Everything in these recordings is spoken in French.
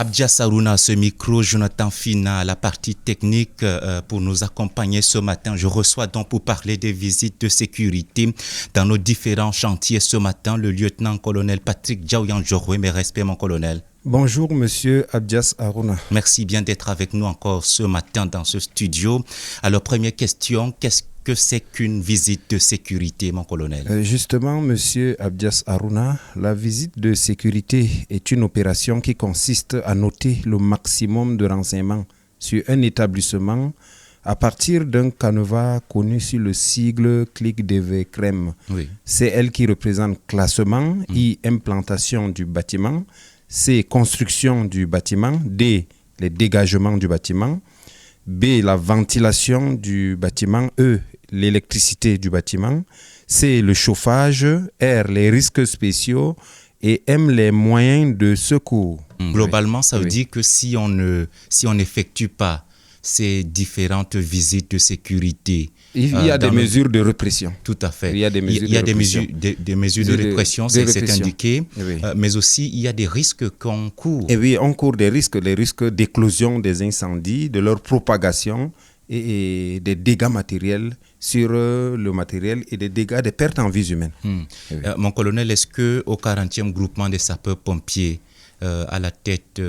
Abdias Harouna à ce micro, Jonathan Fina à la partie technique pour nous accompagner ce matin. Je reçois donc pour parler des visites de sécurité dans nos différents chantiers ce matin le lieutenant-colonel Patrick Diaoyan-Joroué. Mes respects, mon colonel. Bonjour, monsieur Abdias Harouna. Merci bien d'être avec nous encore ce matin dans ce studio. Alors, première question, qu'est-ce que c'est qu'une visite de sécurité, mon colonel? Justement, monsieur Abdias Harouna, la visite de sécurité est une opération qui consiste à noter le maximum de renseignements sur un établissement à partir d'un canevas connu sur le sigle CLIC-DV-CREM. Oui. C'est elle qui représente classement, I, implantation du bâtiment, C, construction du bâtiment, D, les dégagements du bâtiment, B, la ventilation du bâtiment, E, l'électricité du bâtiment, C, le chauffage, R, les risques spéciaux et M, les moyens de secours. Globalement, ça veut dire que si on n'effectue pas ces différentes visites de sécurité, il y a des mesures de répression. Tout à fait. Il y a des mesures des mesures de répression, c'est indiqué, oui. Mais aussi il y a des risques qu'on court. Et oui, on court des risques, les risques d'éclosion des incendies, de leur propagation et des dégâts matériels sur le matériel et des pertes en vies humaines. Oui. Mon colonel, est-ce qu'au 40e groupement des sapeurs-pompiers, à la tête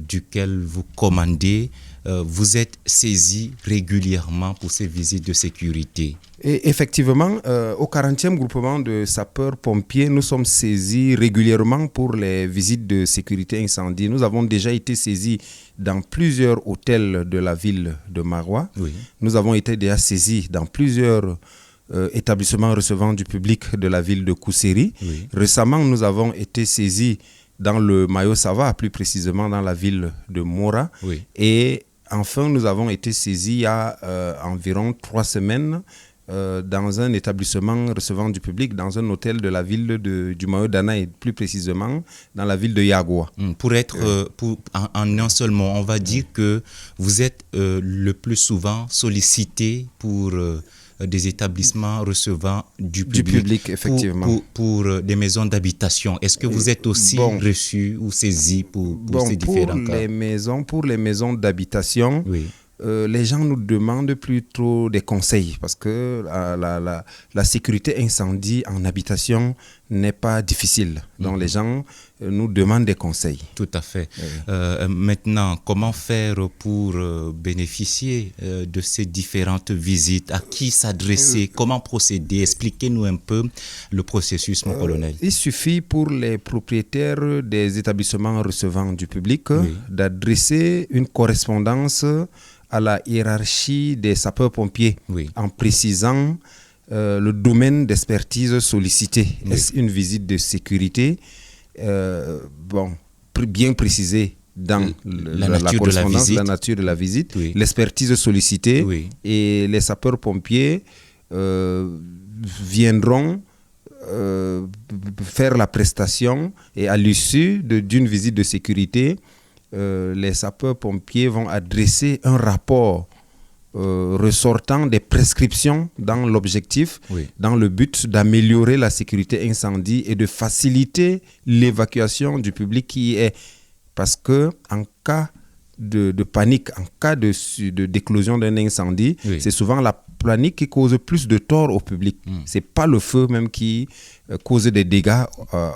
duquel vous commandez, vous êtes saisi régulièrement pour ces visites de sécurité? Et effectivement, au 40e groupement de sapeurs-pompiers, nous sommes saisis régulièrement pour les visites de sécurité incendie. Nous avons déjà été saisis dans plusieurs hôtels de la ville de Maroua. Oui. Nous avons été déjà saisis dans plusieurs établissements recevant du public de la ville de Kousséri. Oui. Récemment, nous avons été saisis dans le Mayo-Sava, plus précisément dans la ville de Mora. Oui. Et enfin, nous avons été saisis il y a environ 3 semaines dans un établissement recevant du public, dans un hôtel de la ville du Mayo-Dana et plus précisément dans la ville de Yagoua. Pour être, en un seul mot, on va dire que vous êtes le plus souvent sollicité pour des établissements recevant du public, effectivement. Pour des maisons d'habitation. Est-ce que vous êtes aussi reçu ou saisi pour ces différents cas? Pour les maisons d'habitation, oui. Les gens nous demandent plutôt des conseils parce que la sécurité incendie en habitation n'est pas difficile. Donc les gens nous demandent des conseils. Tout à fait. Oui. Maintenant, comment faire pour bénéficier de ces différentes visites? À qui s'adresser? Comment procéder? Expliquez-nous un peu le processus, mon colonel. Il suffit pour les propriétaires des établissements recevant du public d'adresser une correspondance à la hiérarchie des sapeurs-pompiers en précisant le domaine d'expertise sollicité. Est-ce une visite de sécurité? Bien précisé dans la correspondance, la nature de la visite, l'expertise sollicitée et les sapeurs-pompiers viendront faire la prestation et à l'issue d'une visite de sécurité, les sapeurs-pompiers vont adresser un rapport ressortant des prescriptions dans l'objectif, dans le but d'améliorer la sécurité incendie et de faciliter l'évacuation du public qui est. Parce que en cas de panique, en cas d'éclosion d'un incendie, c'est souvent la panique qui cause plus de tort au public. C'est pas le feu même qui cause des dégâts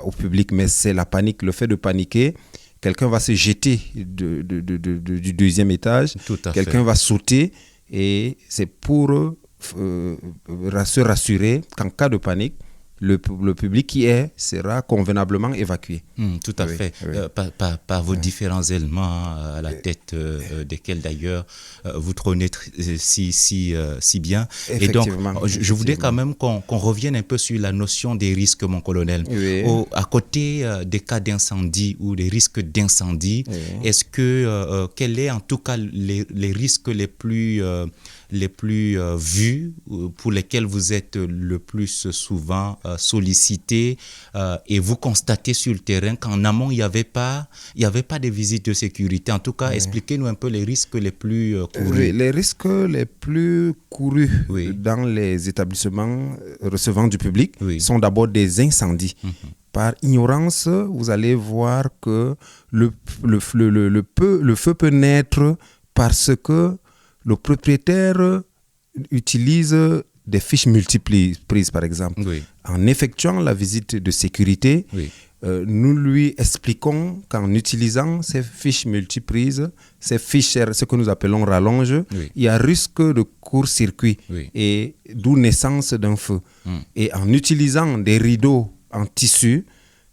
au public, mais c'est la panique, le fait de paniquer. Quelqu'un va se jeter du 2e étage, quelqu'un va sauter et c'est pour se rassurer qu'en cas de panique, le public sera convenablement évacué. Tout à fait. Par vos différents éléments à la tête desquels d'ailleurs vous trônez si bien. Et donc, je voudrais quand même qu'on revienne un peu sur la notion des risques, mon colonel. À côté des cas d'incendie ou des risques d'incendie, est-ce que, quels est en tout cas les risques les plus vus, pour lesquels vous êtes le plus souvent sollicité et vous constatez sur le terrain qu'en amont, il n'y avait pas de visite de sécurité. En tout cas, expliquez-nous un peu les risques les plus courus. Les risques les plus courus dans les établissements recevant du public sont d'abord des incendies. par ignorance, vous allez voir que le feu peut naître parce que le propriétaire utilise des fiches multiprises, par exemple. Oui. En effectuant la visite de sécurité, oui. Nous lui expliquons qu'en utilisant ces fiches multiprises, ces fiches, ce que nous appelons rallonge, oui. il y a risque de court-circuit, oui. et d'où naissance d'un feu. Et en utilisant des rideaux en tissu,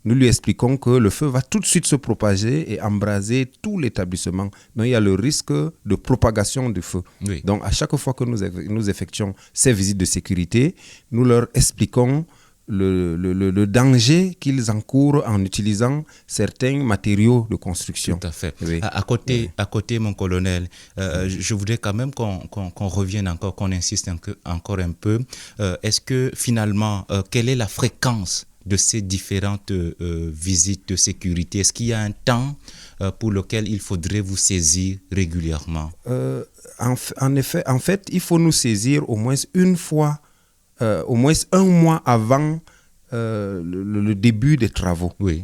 nous lui expliquons que le feu va tout de suite se propager et embraser tout l'établissement. Donc il y a le risque de propagation du feu. Oui. Donc à chaque fois que nous effectuons ces visites de sécurité, nous leur expliquons le danger qu'ils encourent en utilisant certains matériaux de construction. Tout à fait. Oui. À côté, mon colonel, je voudrais quand même qu'on revienne encore, qu'on insiste encore un peu. Est-ce que finalement, quelle est la fréquence de ces différentes visites de sécurité? Est-ce qu'il y a un temps pour lequel il faudrait vous saisir régulièrement? En fait, il faut nous saisir au moins une fois, au moins un mois avant le début des travaux. Oui.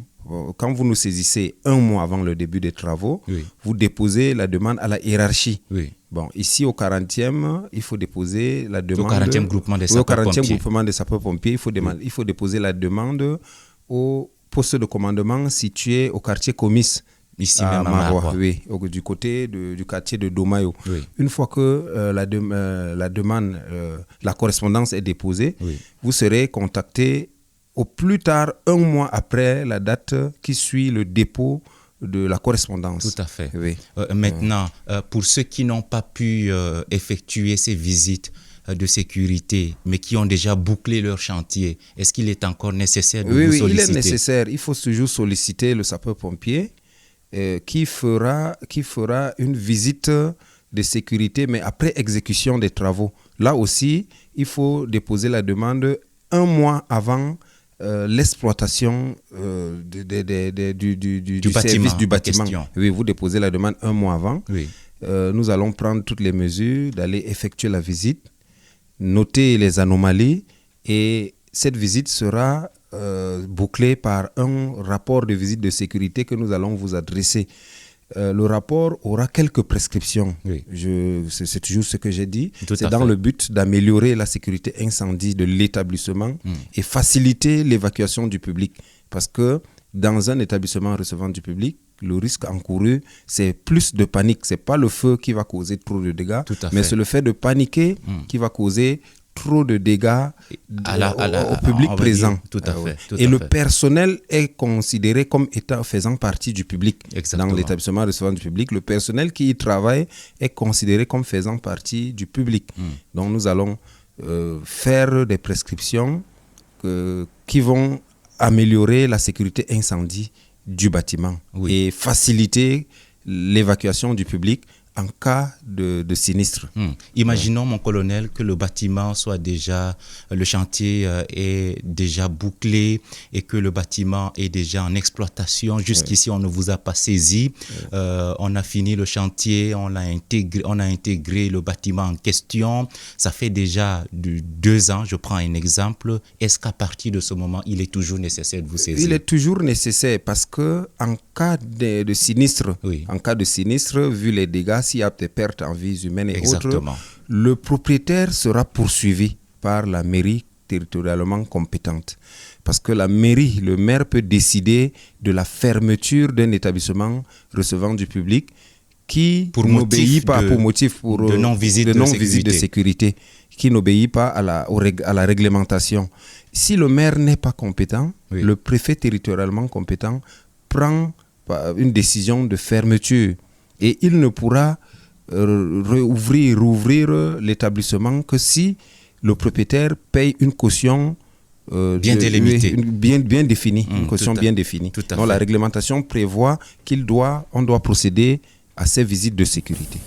Quand vous nous saisissez un mois avant le début des travaux, oui. Vous déposez la demande à la hiérarchie. Oui. Bon, ici au 40e, il faut déposer la demande... Au 40e groupement des sapeurs-pompiers. Au 40e groupement des sapeurs-pompiers, il faut déposer la demande au poste de commandement situé au quartier Comice. Ici même à Marois. Oui, du côté du quartier de Domayo. Oui. Une fois que la demande, la correspondance est déposée, oui. Vous serez contacté au plus tard un mois après la date qui suit le dépôt de la correspondance. Tout à fait. Oui. Maintenant, pour ceux qui n'ont pas pu effectuer ces visites de sécurité, mais qui ont déjà bouclé leur chantier, est-ce qu'il est encore nécessaire de vous solliciter? Oui, il est nécessaire. Il faut toujours solliciter le sapeur-pompier qui fera une visite de sécurité, mais après exécution des travaux. Là aussi, il faut déposer la demande un mois avant l'exploitation du service du bâtiment. Oui, vous déposez la demande un mois avant. Oui. Nous allons prendre toutes les mesures d'aller effectuer la visite, noter les anomalies, et cette visite sera bouclée par un rapport de visite de sécurité que nous allons vous adresser. Le rapport aura quelques prescriptions. Oui. C'est toujours ce que j'ai dit. C'est dans le but d'améliorer la sécurité incendie de l'établissement et faciliter l'évacuation du public. Parce que dans un établissement recevant du public, le risque encouru, c'est plus de panique. Ce n'est pas le feu qui va causer trop de dégâts, mais c'est le fait de paniquer qui va causer trop de dégâts au public présent. Tout à fait. Et le personnel est considéré comme faisant partie du public. Exactement. Dans l'établissement recevant du public, le personnel qui y travaille est considéré comme faisant partie du public. Donc nous allons faire des prescriptions qui vont améliorer la sécurité incendie du bâtiment et faciliter l'évacuation du public en cas de sinistre. Imaginons, mon colonel, que le bâtiment soit déjà, le chantier est déjà bouclé et que le bâtiment est déjà en exploitation. Jusqu'ici, on ne vous a pas saisi. On a fini le chantier, on a intégré le bâtiment en question. Ça fait déjà 2 ans, je prends un exemple. Est-ce qu'à partir de ce moment, il est toujours nécessaire de vous saisir? Il est toujours nécessaire parce que en cas de sinistre, vu les dégâts, s'il y a des pertes en vies humaines et autres, le propriétaire sera poursuivi par la mairie territorialement compétente. Parce que le maire peut décider de la fermeture d'un établissement recevant du public qui n'obéit pas pour motif de non-visite de sécurité, qui n'obéit pas à la réglementation. Si le maire n'est pas compétent, le préfet territorialement compétent prend une décision de fermeture. Et il ne pourra rouvrir l'établissement que si le propriétaire paye une caution bien délimitée, bien définie, une caution bien définie. Donc la réglementation prévoit on doit procéder à ces visites de sécurité.